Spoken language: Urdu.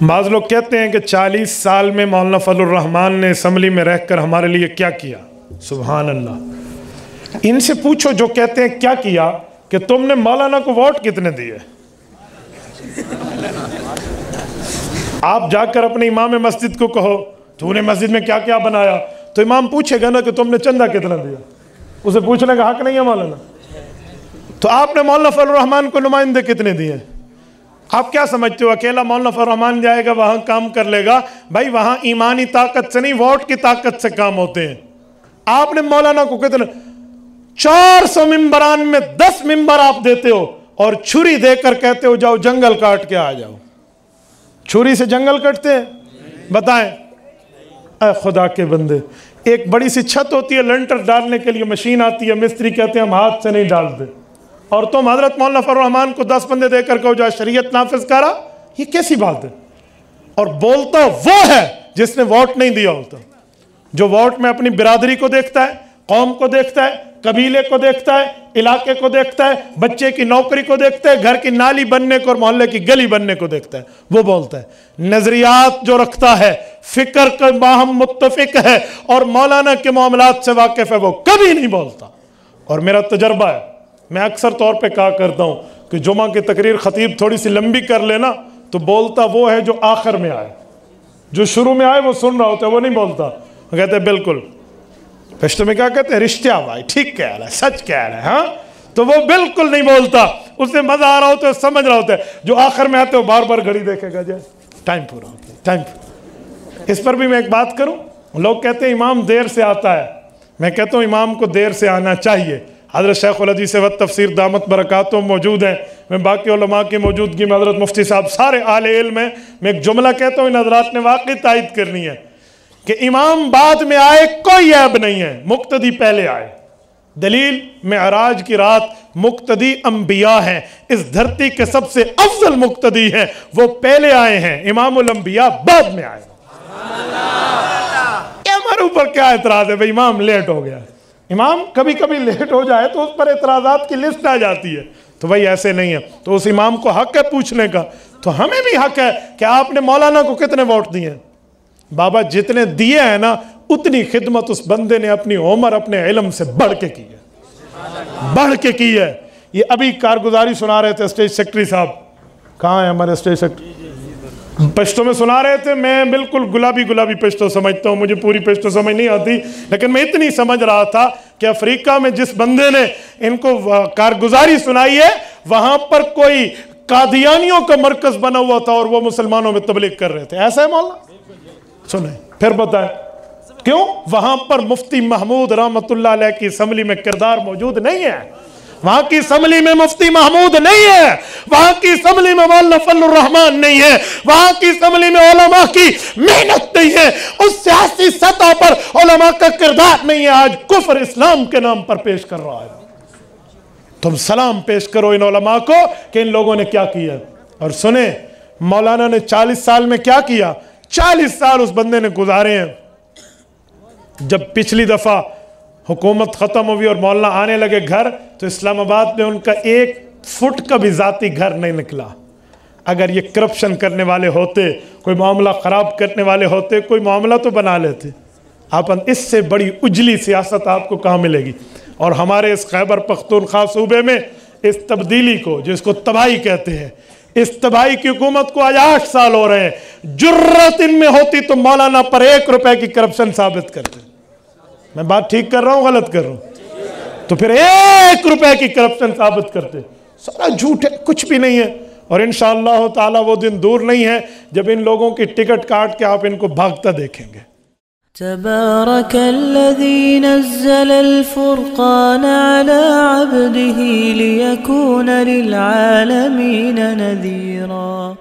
بعض لوگ کہتے ہیں کہ 40 سال میں مولانا فضل الرحمان نے اسمبلی میں رہ کر ہمارے لیے کیا کیا. سبحان اللہ. ان سے پوچھو جو کہتے ہیں کیا کیا کہ تم نے مولانا کو ووٹ کتنے دیے. آپ جا کر اپنے امام مسجد کو کہو تو نے مسجد میں کیا کیا بنایا, تو امام پوچھے گا نا کہ تم نے چندہ کتنا دیا. اسے پوچھنے کا حق نہیں ہے مولانا. تو آپ نے مولانا فضل الرحمان کو نمائندے کتنے دیے؟ آپ کیا سمجھتے ہو اکیلا مولانا فضل الرحمان جائے گا وہاں کام کر لے گا؟ بھائی وہاں ایمانی طاقت سے نہیں, ووٹ کی طاقت سے کام ہوتے ہیں. آپ نے مولانا کو کتنے 400 ممبران میں 10 ممبر آپ دیتے ہو اور چھری دے کر کہتے ہو جاؤ جنگل کاٹ کے آ جاؤ. چھری سے جنگل کٹتے ہیں؟ بتائیں. اے خدا کے بندے, ایک بڑی سی چھت ہوتی ہے لنٹر ڈالنے کے لیے, مشین آتی ہے, مستری کہتے ہیں ہم ہاتھ سے نہیں ڈالتے, اور تم حضرت مولانا فضل الرحمان کو 10 بندے دے کر کہو جا شریعت نافذ کرا. یہ کیسی بات ہے؟ اور بولتا وہ ہے جس نے ووٹ نہیں دیا ہوتا, جو ووٹ میں اپنی برادری کو دیکھتا ہے, قوم کو دیکھتا ہے, قبیلے کو دیکھتا ہے, علاقے کو دیکھتا ہے, بچے کی نوکری کو دیکھتا ہے, گھر کی نالی بننے کو اور محلے کی گلی بننے کو دیکھتا ہے, وہ بولتا ہے. نظریات جو رکھتا ہے, فکر کا باہم متفق ہے اور مولانا کے معاملات سے واقف ہے, وہ کبھی نہیں بولتا. اور میرا تجربہ ہے, میں اکثر طور پہ کہا کرتا ہوں کہ جمعہ کی تقریر خطیب تھوڑی سی لمبی کر لینا تو بولتا وہ ہے جو آخر میں آئے. جو شروع میں آئے وہ سن رہا ہوتا ہے, وہ نہیں بولتا. وہ کہتے ہیں بالکل, پشتو میں کیا کہتے ہیں, رشتہ بھائی ٹھیک کہہ رہا ہے, سچ کہہ رہا ہے. ہاں, تو وہ بالکل نہیں بولتا, اسے مزہ آ رہا ہوتا ہے, سمجھ رہا ہوتا ہے. جو آخر میں آتے ہیں وہ بار بار گھڑی دیکھے گا, جائے ٹائم پورا ہوتا ہے, ٹائم پورا. اس پر بھی میں ایک بات کروں. لوگ کہتے ہیں امام دیر سے آتا ہے, میں کہتا ہوں امام کو دیر سے آنا چاہیے. حضرت شیخ الحدیث و تفسیر دامت برکاتہم موجود ہیں, میں باقی علماء کی موجودگی میں حضرت مفتی صاحب سارے اہل علم ہیں. میں ایک جملہ کہتا ہوں, ان حضرات نے واقعی تائید کرنی ہے کہ امام بعد میں آئے کوئی عیب نہیں ہے, مقتدی پہلے آئے. دلیل معراج کی رات مقتدی انبیاء ہیں, اس دھرتی کے سب سے افضل مقتدی ہیں, وہ پہلے آئے ہیں, امام الانبیاء بعد میں آئے. ہمارے اوپر کیا اعتراض ہے بھئی امام لیٹ ہو گیا؟ امام کبھی کبھی لیٹ ہو جائے تو اس پر اعتراضات کی لسٹ آ جاتی ہے, تو بھئی ایسے نہیں ہے. تو اس امام کو حق ہے پوچھنے کا, تو ہمیں بھی حق ہے کہ آپ نے مولانا کو کتنے ووٹ دیے ہیں. بابا جتنے دیے ہیں نا اتنی خدمت اس بندے نے اپنی عمر اپنے علم سے بڑھ کے کی ہے, بڑھ کے کی ہے. یہ ابھی کارگزاری سنا رہے تھے اسٹیج سیکٹری صاحب, کہاں ہیں ہمارے اسٹیج سیکٹری, پشتو میں سنا رہے تھے. میں بالکل گلابی پشتو سمجھتا ہوں, مجھے پوری پشتو سمجھ نہیں آتی, لیکن میں اتنی سمجھ رہا تھا کہ افریقہ میں جس بندے نے ان کو کارگزاری سنائی ہے وہاں پر کوئی قادیانیوں کا مرکز بنا ہوا تھا اور وہ مسلمانوں میں تبلیغ کر رہے تھے. ایسا ہے مولانا؟ سنیں پھر بتائیں کیوں وہاں پر مفتی محمود رحمت اللہ علیہ کی اسمبلی میں کردار موجود نہیں ہے. وہاں کی اسمبلی میں مفتی محمود نہیں ہے, وہاں کی اسمبلی میں مولانا فضل الرحمان نہیں ہے, وہاں کی اسمبلی میں علماء کی محنت نہیں ہے, اس سیاسی سطح پر علماء کا کردار نہیں ہے. آج کفر اسلام کے نام پر پیش کر رہا ہے. تم سلام پیش کرو ان علماء کو کہ ان لوگوں نے کیا کیا. اور سنیں مولانا نے 40 سال میں کیا کیا. 40 سال اس بندے نے گزارے ہیں. جب پچھلی دفعہ حکومت ختم ہوئی اور مولانا آنے لگے گھر, تو اسلام آباد میں ان کا 1 فٹ کا بھی ذاتی گھر نہیں نکلا. اگر یہ کرپشن کرنے والے ہوتے, کوئی معاملہ خراب کرنے والے ہوتے, کوئی معاملہ تو بنا لیتے. آپ اس سے بڑی اجلی سیاست آپ کو کہاں ملے گی. اور ہمارے اس خیبر پختونخوا صوبے میں اس تبدیلی کو, جس کو تباہی کہتے ہیں, اس تباہی کی حکومت کو آج 8 سال ہو رہے ہیں. جرت ان میں ہوتی تو مولانا پر 1 روپے کی کرپشن ثابت کرتے. میں بات ٹھیک کر رہا ہوں غلط کر رہا ہوں؟ تو پھر 1 روپے کی کرپشن ثابت کرتے. سارا جھوٹ ہے, کچھ بھی نہیں ہے. اور انشاءاللہ تعالی وہ دن دور نہیں ہے جب ان لوگوں کی ٹکٹ کاٹ کے آپ ان کو بھاگتا دیکھیں گے. تبارك الذي نزل الفرقان على عبده ليكون للعالمين نذيرا.